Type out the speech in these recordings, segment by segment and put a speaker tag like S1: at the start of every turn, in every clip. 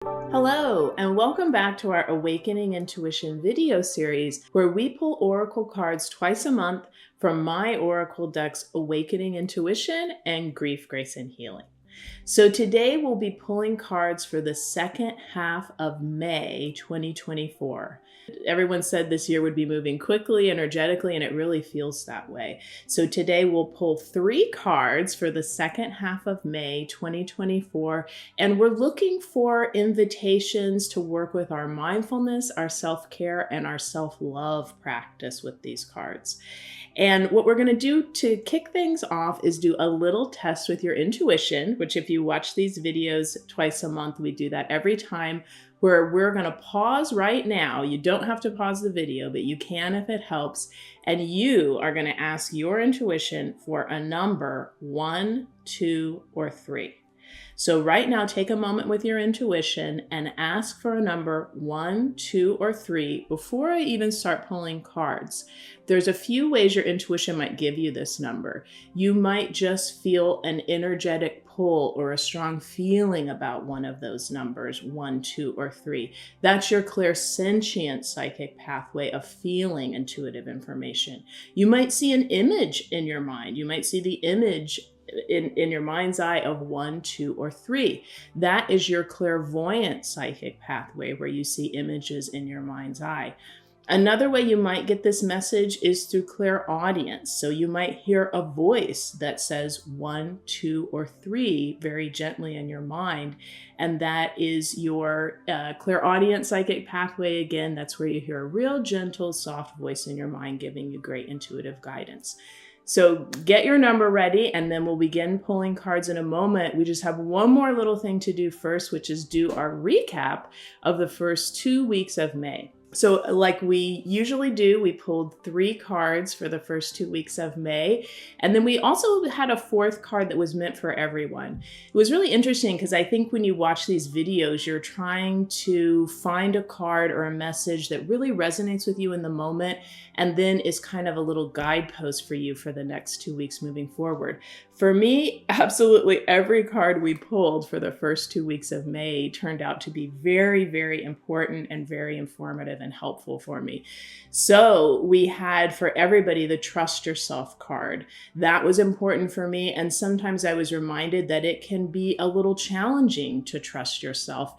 S1: Hello, and welcome back to our Awakening Intuition video series, where we pull oracle cards twice a month from my oracle decks, Awakening Intuition and Grief, Grace, and Healing. So today we'll be pulling cards for the second half of May 2024. Everyone said this year would be moving quickly, energetically, and it really feels that way. So today we'll pull 3 cards for the second half of May 2024, and we're looking for invitations to work with our mindfulness, our self-care, and our self-love practice with these cards. And what we're going to do to kick things off is do a little test with your intuition, which if you watch these videos twice a month, we do that every time, where we're going to pause right now. You don't have to pause the video, but you can if it helps. And you are going to ask your intuition for a number 1, 2, or 3. So right now, take a moment with your intuition and ask for a number 1, 2, or 3 before I even start pulling cards. There's a few ways your intuition might give you this number. You might just feel an energetic pull or a strong feeling about one of those numbers, 1, 2, or 3. That's your clairsentient psychic pathway of feeling intuitive information. You might see an image in your mind. You might see the image in your mind's eye of 1, 2, or 3. That is your clairvoyant psychic pathway, where you see images in your mind's eye. Another way you might get this message is through clairaudience. So you might hear a voice that says 1, 2, or 3 very gently in your mind. And that is your clairaudient psychic pathway. Again, that's where you hear a real gentle, soft voice in your mind giving you great intuitive guidance. So get your number ready, and then we'll begin pulling cards in a moment. We just have one more little thing to do first, which is do our recap of the first 2 weeks of May. So like we usually do, we pulled 3 cards for the first 2 weeks of May. And then we also had a 4th card that was meant for everyone. It was really interesting because I think when you watch these videos, you're trying to find a card or a message that really resonates with you in the moment, and then is kind of a little guidepost for you for the next 2 weeks moving forward. For me, absolutely every card we pulled for the first 2 weeks of May turned out to be very, very important and very informative and helpful for me. So we had for everybody the Trust Yourself card. That was important for me, and sometimes I was reminded that it can be a little challenging to trust yourself.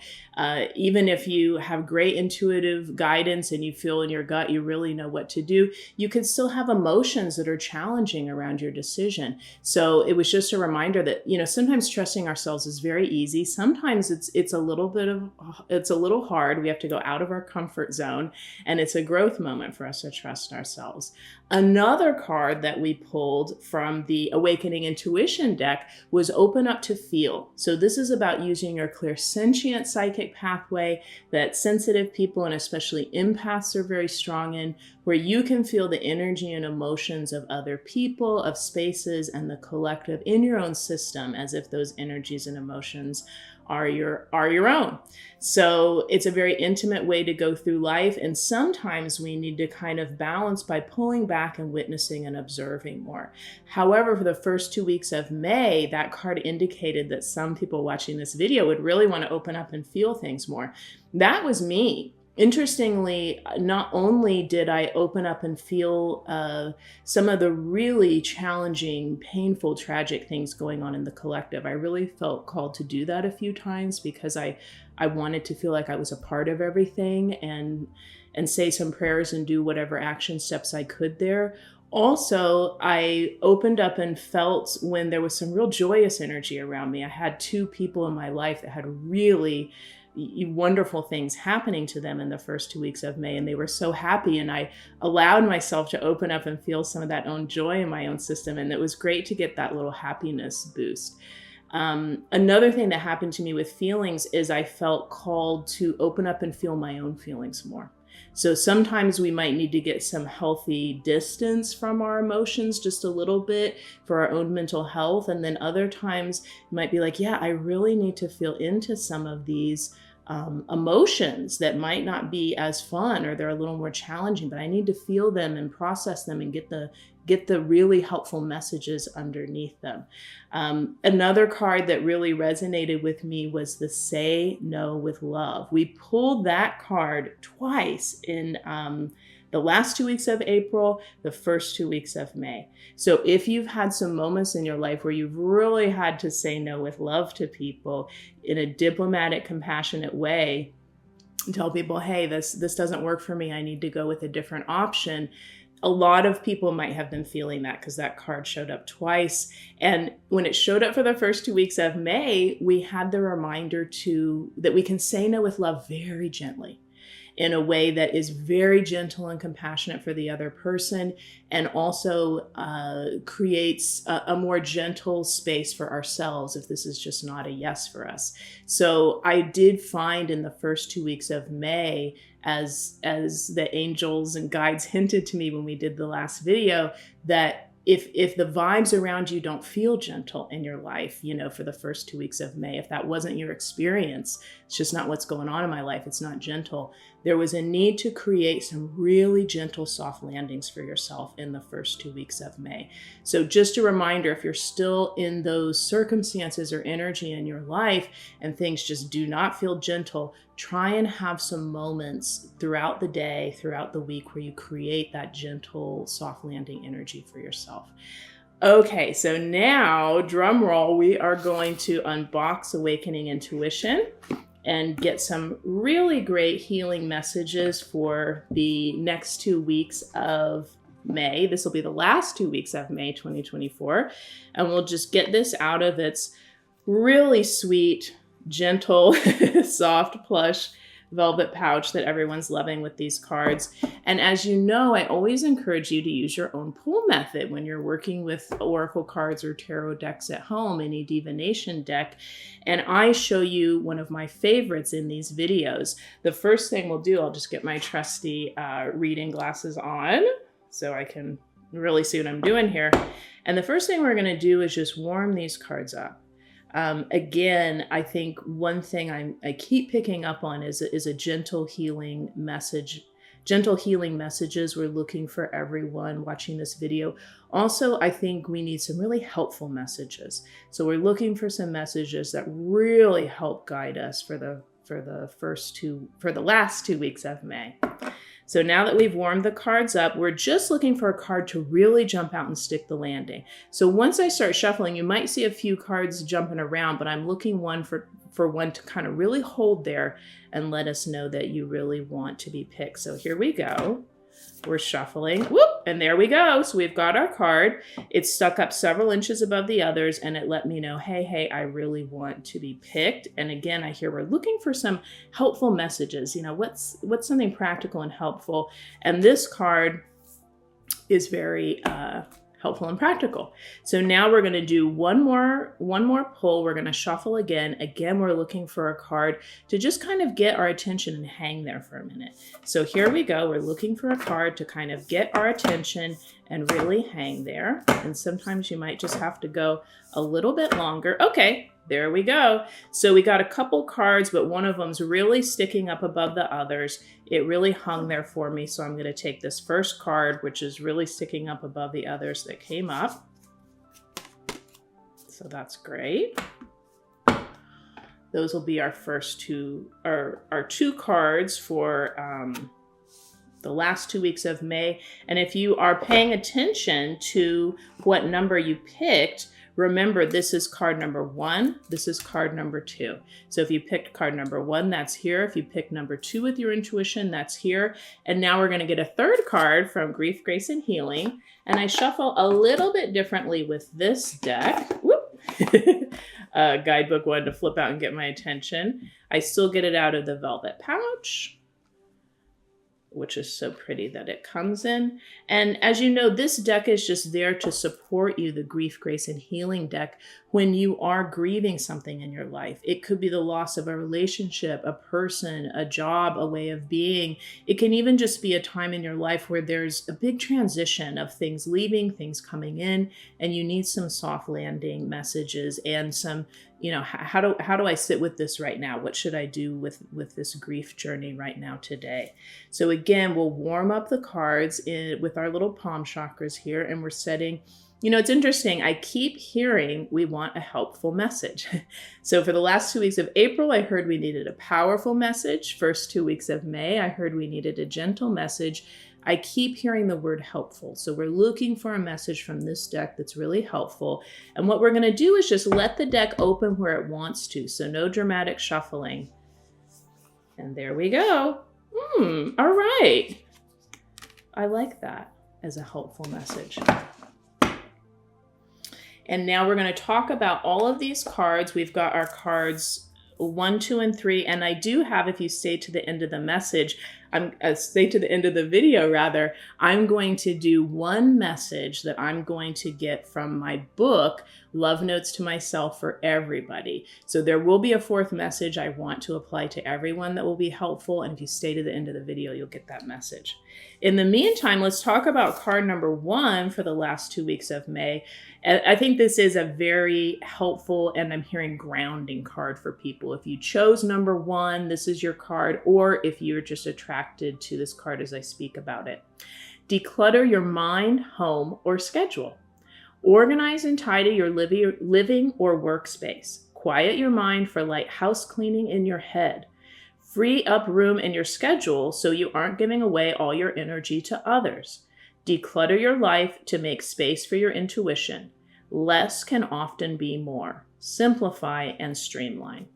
S1: Even if you have great intuitive guidance and you feel in your gut you really know what to do, you can still have emotions that are challenging around your decision. So it was just a reminder that, sometimes trusting ourselves is very easy. Sometimes it's a little hard. We have to go out of our comfort zone, and it's a growth moment for us to trust ourselves. Another card that we pulled from the Awakening Intuition deck was Open Up to Feel. So this is about using your clairsentient psychic pathway that sensitive people and especially empaths are very strong in, where you can feel the energy and emotions of other people, of spaces, and the collective in your own system, as if those energies and emotions are your own. So it's a very intimate way to go through life, and sometimes we need to kind of balance by pulling back and witnessing and observing more. However, for the first 2 weeks of May, that card indicated that some people watching this video would really want to open up and feel things more. That was me. Interestingly, not only did I open up and feel some of the really challenging, painful, tragic things going on in the collective, I really felt called to do that a few times because I wanted to feel like I was a part of everything and say some prayers and do whatever action steps I could there. Also, I opened up and felt when there was some real joyous energy around me. I had 2 people in my life that had really wonderful things happening to them in the first 2 weeks of May, and they were so happy, and I allowed myself to open up and feel some of that own joy in my own system, and it was great to get that little happiness boost. Another thing that happened to me with feelings is I felt called to open up and feel my own feelings more. So sometimes we might need to get some healthy distance from our emotions just a little bit for our own mental health. And then other times it might be like, yeah, I really need to feel into some of these emotions that might not be as fun, or they're a little more challenging, but I need to feel them and process them and get the really helpful messages underneath them. Another card that really resonated with me was the Say No with Love. We pulled that card twice in the last 2 weeks of April, the first 2 weeks of May. So if you've had some moments in your life where you've really had to say no with love to people in a diplomatic, compassionate way, tell people, hey, this doesn't work for me, I need to go with a different option. A lot of people might have been feeling that because that card showed up twice. And when it showed up for the first 2 weeks of May, we had the reminder that we can say no with love very gently, in a way that is very gentle and compassionate for the other person, and also creates a more gentle space for ourselves if this is just not a yes for us. So I did find in the first 2 weeks of May, as the angels and guides hinted to me when we did the last video, that if the vibes around you don't feel gentle in your life, for the first 2 weeks of May, if that wasn't your experience, it's just not what's going on in my life, it's not gentle, there was a need to create some really gentle, soft landings for yourself in the first 2 weeks of May. So just a reminder, if you're still in those circumstances or energy in your life and things just do not feel gentle, try and have some moments throughout the day, throughout the week, where you create that gentle, soft landing energy for yourself. Okay, so now, drum roll, we are going to unbox Awakening Intuition and get some really great healing messages for the next 2 weeks of May. This will be the last 2 weeks of May 2024. And we'll just get this out of its really sweet, gentle, soft, plush velvet pouch that everyone's loving with these cards. And as you know, I always encourage you to use your own pull method when you're working with oracle cards or tarot decks at home, any divination deck. And I show you one of my favorites in these videos. The first thing we'll do, I'll just get my trusty reading glasses on so I can really see what I'm doing here. And the first thing we're going to do is just warm these cards up. Again, I think one thing I keep picking up on is a gentle healing message. Gentle healing messages we're looking for everyone watching this video. Also, I think we need some really helpful messages. So we're looking for some messages that really help guide us for the last 2 weeks of May. So now that we've warmed the cards up, we're just looking for a card to really jump out and stick the landing. So once I start shuffling, you might see a few cards jumping around, but I'm looking for one to kind of really hold there and let us know that you really want to be picked. So here we go. We're shuffling, whoop, and there we go. So we've got our card. It's stuck up several inches above the others, and it let me know, hey, I really want to be picked. And again, I hear we're looking for some helpful messages. What's something practical and helpful? And this card is very helpful and practical. So now we're going to do one more pull. We're going to shuffle again. Again, we're looking for a card to just kind of get our attention and hang there for a minute. So here we go. We're looking for a card to kind of get our attention and really hang there. And sometimes you might just have to go a little bit longer. Okay, there we go. So we got a couple cards, but one of them's really sticking up above the others. It really hung there for me. So I'm going to take this first card, which is really sticking up above the others that came up. So that's great. Those will be our first our two cards for the last 2 weeks of May. And if you are paying attention to what number you picked, remember, this is card number 1. This is card number 2. So if you picked card number 1, that's here. If you picked number 2 with your intuition, that's here. And now we're going to get a third card from Grief, Grace, and Healing. And I shuffle a little bit differently with this deck. Whoop! Guidebook wanted to flip out and get my attention. I still get it out of the velvet pouch, which is so pretty that it comes in. And as you know, this deck is just there to support you, the Grief, Grace, and Healing deck, when you are grieving something in your life. It could be the loss of a relationship, a person, a job, a way of being. It can even just be a time in your life where there's a big transition of things leaving, things coming in, and you need some soft landing messages and some how do I sit with this right now? What should I do with this grief journey right now today? So again, we'll warm up the cards with our little palm chakras here, and we're setting. It's interesting. I keep hearing we want a helpful message. So for the last 2 weeks of April, I heard we needed a powerful message. First 2 weeks of May, I heard we needed a gentle message. I keep hearing the word helpful. So we're looking for a message from this deck that's really helpful. And what we're going to do is just let the deck open where it wants to. So no dramatic shuffling. And there we go. All right. I like that as a helpful message. And now we're going to talk about all of these cards. We've got our cards 1, 2, and 3. And I do have, if you stay to the end of the message, stay to the end of the video rather, I'm going to do one message that I'm going to get from my book, Love Notes to Myself, for everybody. So there will be a fourth message I want to apply to everyone that will be helpful. And if you stay to the end of the video, you'll get that message. In the meantime, let's talk about card number 1 for the last 2 weeks of May. I think this is a very helpful, and I'm hearing grounding card for people. If you chose number 1, this is your card, or if you're just attracted to this card as I speak about it. Declutter your mind, home, or schedule. Organize and tidy your living or workspace. Quiet your mind for light house cleaning in your head. Free up room in your schedule so you aren't giving away all your energy to others. Declutter your life to make space for your intuition. Less can often be more. Simplify and streamline.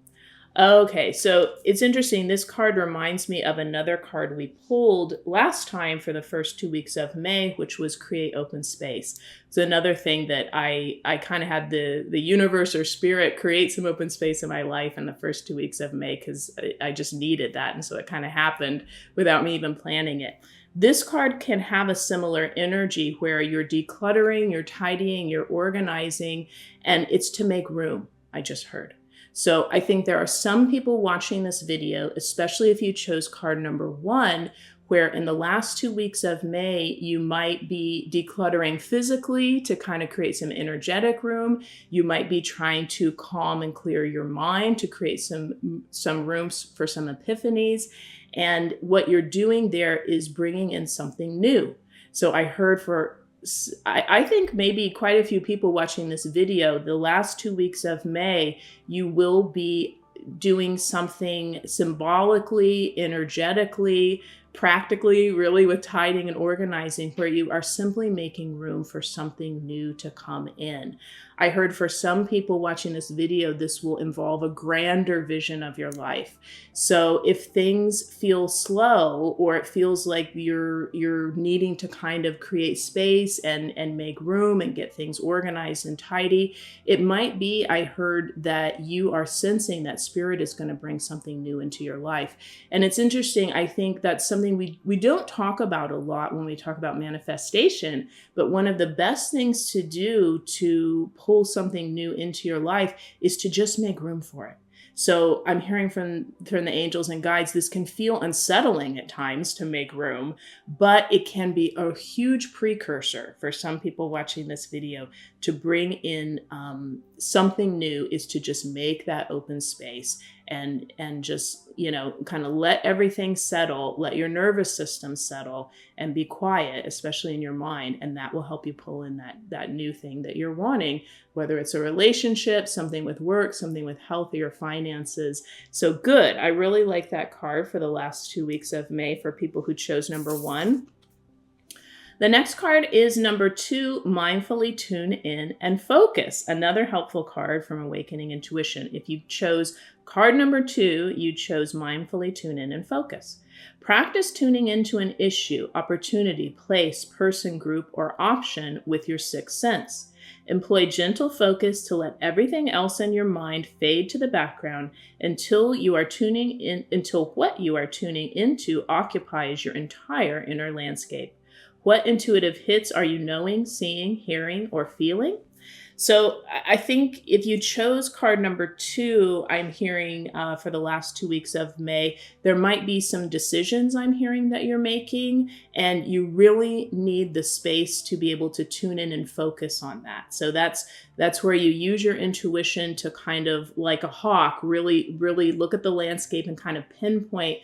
S1: Okay, so it's interesting. This card reminds me of another card we pulled last time for the first 2 weeks of May, which was create open space. It's another thing that I kind of had the universe or spirit create some open space in my life in the first 2 weeks of May, because I just needed that. And so it kind of happened without me even planning it. This card can have a similar energy where you're decluttering, you're tidying, you're organizing, and it's to make room, I just heard. So I think there are some people watching this video, especially if you chose card number 1, where in the last 2 weeks of May, you might be decluttering physically to kind of create some energetic room. You might be trying to calm and clear your mind to create some rooms for some epiphanies. And what you're doing there is bringing in something new. So I heard I think maybe quite a few people watching this video, the last 2 weeks of May, you will be doing something symbolically, energetically, practically, really with tidying and organizing, where you are simply making room for something new to come in. I heard for some people watching this video, this will involve a grander vision of your life. So if things feel slow, or it feels like you're needing to kind of create space and make room and get things organized and tidy, it might be, I heard, that you are sensing that spirit is going to bring something new into your life. And it's interesting. I think that's something we don't talk about a lot when we talk about manifestation, but one of the best things to do to pull something new into your life is to just make room for it. So I'm hearing from the angels and guides, this can feel unsettling at times to make room, but it can be a huge precursor for some people watching this video to bring in something new, is to just make that open space and just, kind of let everything settle, let your nervous system settle and be quiet, especially in your mind. And that will help you pull in that new thing that you're wanting, whether it's a relationship, something with work, something with health or your finances. So good. I really like that card for the last 2 weeks of May for people who chose number 1. The next card is number 2, mindfully tune in and focus. Another helpful card from Awakening Intuition. If you chose card number 2, you chose mindfully tune in and focus. Practice tuning into an issue, opportunity, place, person, group, or option with your sixth sense. Employ gentle focus to let everything else in your mind fade to the background until what you are tuning into occupies your entire inner landscape. What intuitive hits are you knowing, seeing, hearing, or feeling? So I think if you chose card number 2, I'm hearing for the last 2 weeks of May, there might be some decisions I'm hearing that you're making, and you really need the space to be able to tune in and focus on that. So that's where you use your intuition to kind of, like a hawk, really, really look at the landscape and kind of pinpoint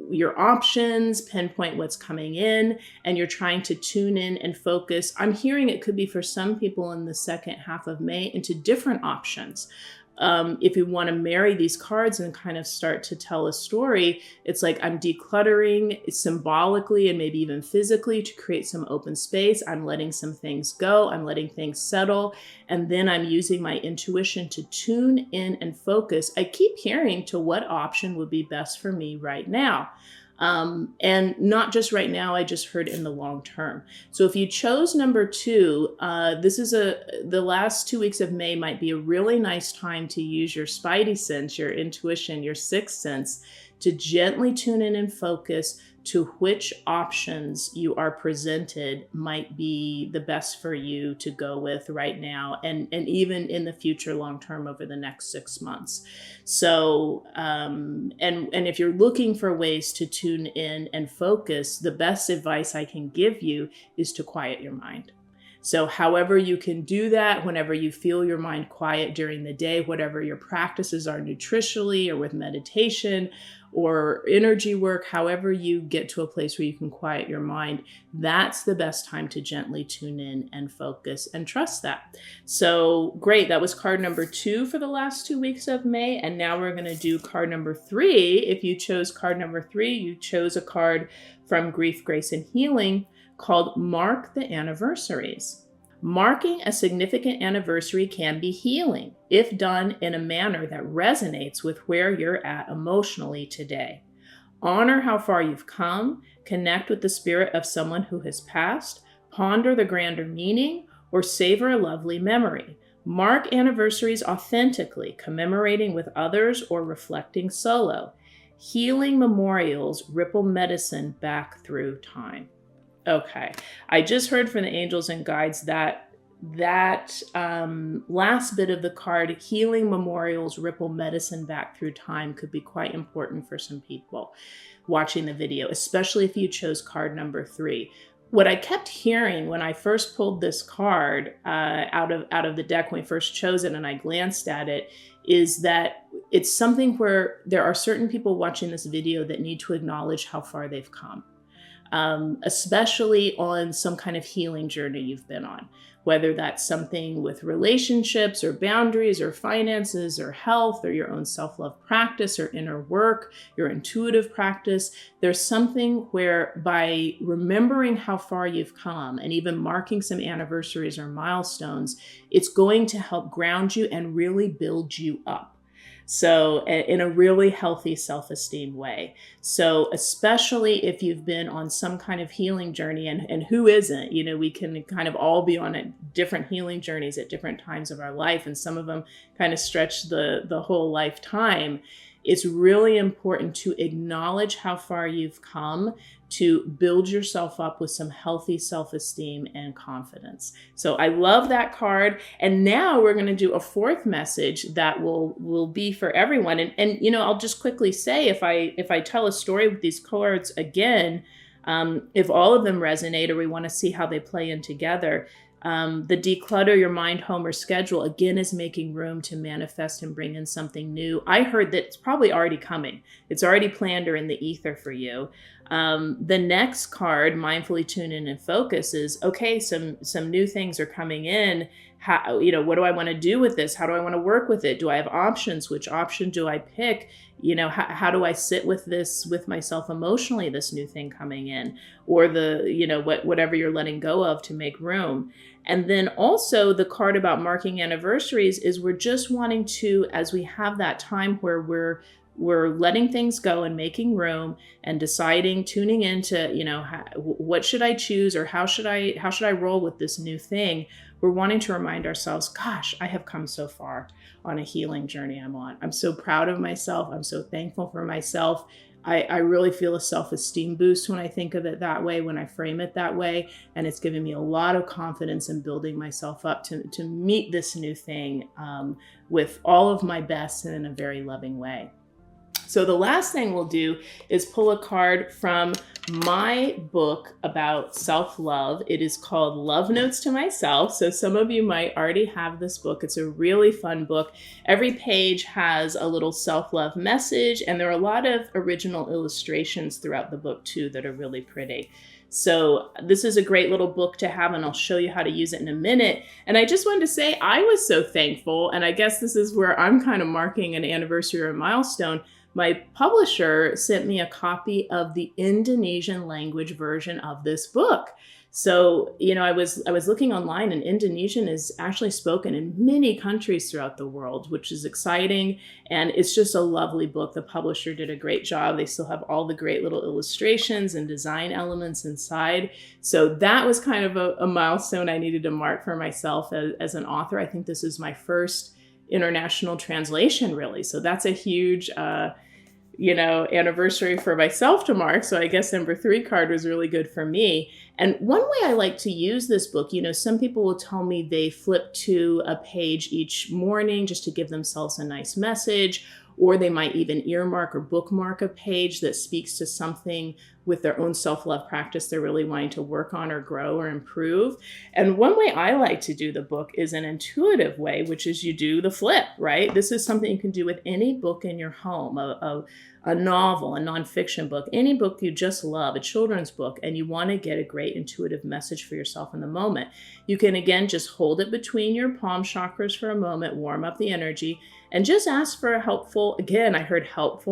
S1: your options, pinpoint what's coming in, and you're trying to tune in and focus. I'm hearing it could be for some people in the second half of May into different options. If you want to marry these cards and kind of start to tell a story, it's like I'm decluttering symbolically and maybe even physically to create some open space. I'm letting some things go. I'm letting things settle. And then I'm using my intuition to tune in and focus. I keep hearing to what option would be best for me right now. And not just right now, I just heard in the long term. So if you chose number 2, the last 2 weeks of May might be a really nice time to use your spidey sense, your intuition, your sixth sense, to gently tune in and focus to which options you are presented might be the best for you to go with right now, and even in the future, long term, over the next 6 months. So, and if you're looking for ways to tune in and focus, the best advice I can give you is to quiet your mind. So however you can do that, whenever you feel your mind quiet during the day, whatever your practices are nutritionally or with meditation or energy work, however you get to a place where you can quiet your mind, that's the best time to gently tune in and focus and trust that. So great. That was card number 2 for the last 2 weeks of May. And now we're going to do card number 3. If you chose card number 3, you chose a card from Grief, Grace, and Healing called Mark the Anniversaries. Marking a significant anniversary can be healing if done in a manner that resonates with where you're at emotionally today. Honor how far you've come, connect with the spirit of someone who has passed, ponder the grander meaning, or savor a lovely memory. Mark anniversaries authentically, commemorating with others or reflecting solo. Healing memorials ripple medicine back through time. Okay, I just heard from the angels and guides that last bit of the card, healing memorials ripple medicine back through time, could be quite important for some people watching the video, especially if you chose card number 3. What I kept hearing when I first pulled this card out of the deck when we first chose it and I glanced at it is that it's something where there are certain people watching this video that need to acknowledge how far they've come. Especially on some kind of healing journey you've been on, whether that's something with relationships or boundaries or finances or health or your own self-love practice or inner work, your intuitive practice. There's something where by remembering how far you've come and even marking some anniversaries or milestones, it's going to help ground you and really build you up. So in a really healthy self-esteem way. So especially if you've been on some kind of healing journey, and who isn't, we can kind of all be on different healing journeys at different times of our life. And some of them kind of stretch the whole lifetime. It's really important to acknowledge how far you've come to build yourself up with some healthy self-esteem and confidence. So I love that card. And now we're going to do a 4th message that will be for everyone. And I'll just quickly say, if I tell a story with these cards again, if all of them resonate or we want to see how they play in together, the declutter your mind, home, or schedule, again, is making room to manifest and bring in something new. I heard that it's probably already coming. It's already planned or in the ether for you. The next card, mindfully tune in and focus, is okay, some new things are coming in. How, what do I want to do with this? How do I want to work with it? Do I have options? Which option do I pick? How do I sit with this, with myself emotionally, this new thing coming in, or whatever you're letting go of to make room. And then also the card about marking anniversaries is we're just wanting to, as we have that time where we're we're letting things go and making room and deciding, tuning into, what should I choose, or how should I roll with this new thing? We're wanting to remind ourselves, gosh, I have come so far on a healing journey I'm on. I'm so proud of myself. I'm so thankful for myself. I really feel a self-esteem boost when I think of it that way, when I frame it that way. And it's given me a lot of confidence in building myself up to meet this new thing with all of my best and in a very loving way. So the last thing we'll do is pull a card from my book about self-love. It is called Love Notes to Myself. So some of you might already have this book. It's a really fun book. Every page has a little self-love message, and there are a lot of original illustrations throughout the book too that are really pretty. So this is a great little book to have, and I'll show you how to use it in a minute. And I just wanted to say I was so thankful, and I guess this is where I'm kind of marking an anniversary or a milestone. My publisher sent me a copy of the Indonesian language version of this book. So, I was looking online, and Indonesian is actually spoken in many countries throughout the world, which is exciting. And it's just a lovely book. The publisher did a great job. They still have all the great little illustrations and design elements inside. So that was kind of a milestone I needed to mark for myself as an author. I think this is my first international translation, really. So that's a huge anniversary for myself to mark. So I guess number 3 card was really good for me. And one way I like to use this book, some people will tell me they flip to a page each morning just to give themselves a nice message, or they might even earmark or bookmark a page that speaks to something with their own self-love practice they're really wanting to work on or grow or improve. And one way I like to do the book is an intuitive way, which is you do the flip, right? This is something you can do with any book in your home, a novel, a nonfiction book, any book you just love, a children's book, and you want to get a great intuitive message for yourself in the moment. You can, again, just hold it between your palm chakras for a moment, warm up the energy, and just ask for a helpful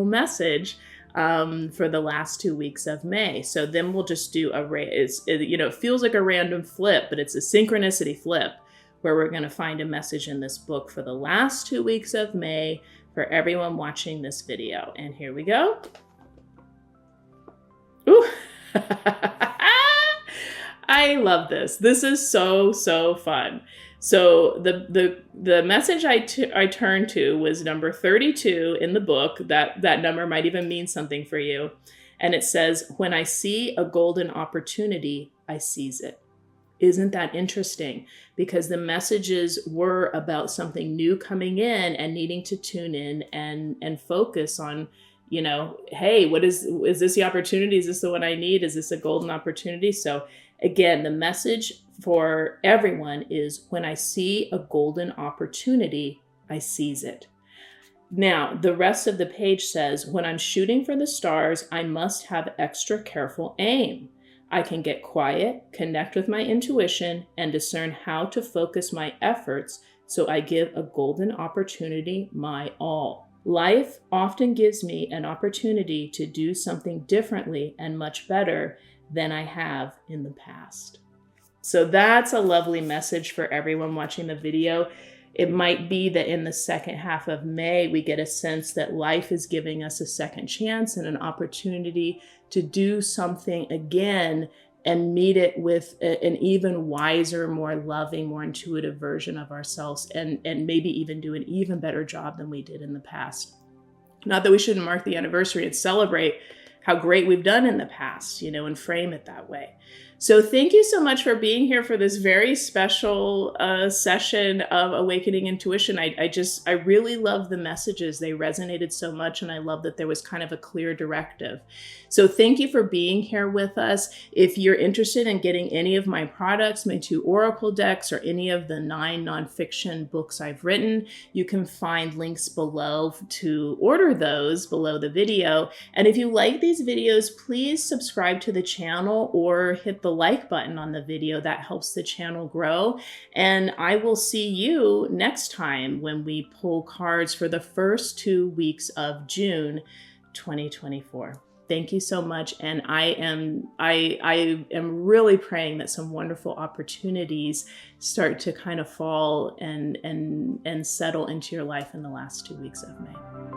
S1: message for the last 2 weeks of May. So then we'll just do it feels like a random flip, but it's a synchronicity flip where we're going to find a message in this book for the last 2 weeks of May for everyone watching this video. And here we go. Ooh. I love this. This is so fun. So the message I turned to was number 32 in the book. That number might even mean something for you. And it says, "When I see a golden opportunity, I seize it." Isn't that interesting? Because the messages were about something new coming in and needing to tune in and focus on, hey, is this the opportunity? Is this the one I need? Is this a golden opportunity? So again, the message for everyone is, when I see a golden opportunity, I seize it. Now, the rest of the page says, "When I'm shooting for the stars, I must have extra careful aim. I can get quiet, connect with my intuition, and discern how to focus my efforts so I give a golden opportunity my all. Life often gives me an opportunity to do something differently and much better than I have in the past." So that's a lovely message for everyone watching the video. It might be that in the second half of May, we get a sense that life is giving us a second chance and an opportunity to do something again and meet it with an even wiser, more loving, more intuitive version of ourselves, and maybe even do an even better job than we did in the past. Not that we shouldn't mark the anniversary and celebrate how great we've done in the past, and frame it that way. So thank you so much for being here for this very special session of Awakening Intuition. I really love the messages. They resonated so much, and I love that there was kind of a clear directive. So thank you for being here with us. If you're interested in getting any of my products, my 2 Oracle decks, or any of the 9 nonfiction books I've written, you can find links below to order those below the video. And if you like these videos, please subscribe to the channel or hit the like button on the video. That helps the channel grow. And I will see you next time when we pull cards for the first 2 weeks of June 2024. Thank you so much. And I am really praying that some wonderful opportunities start to kind of fall and settle into your life in the last 2 weeks of May.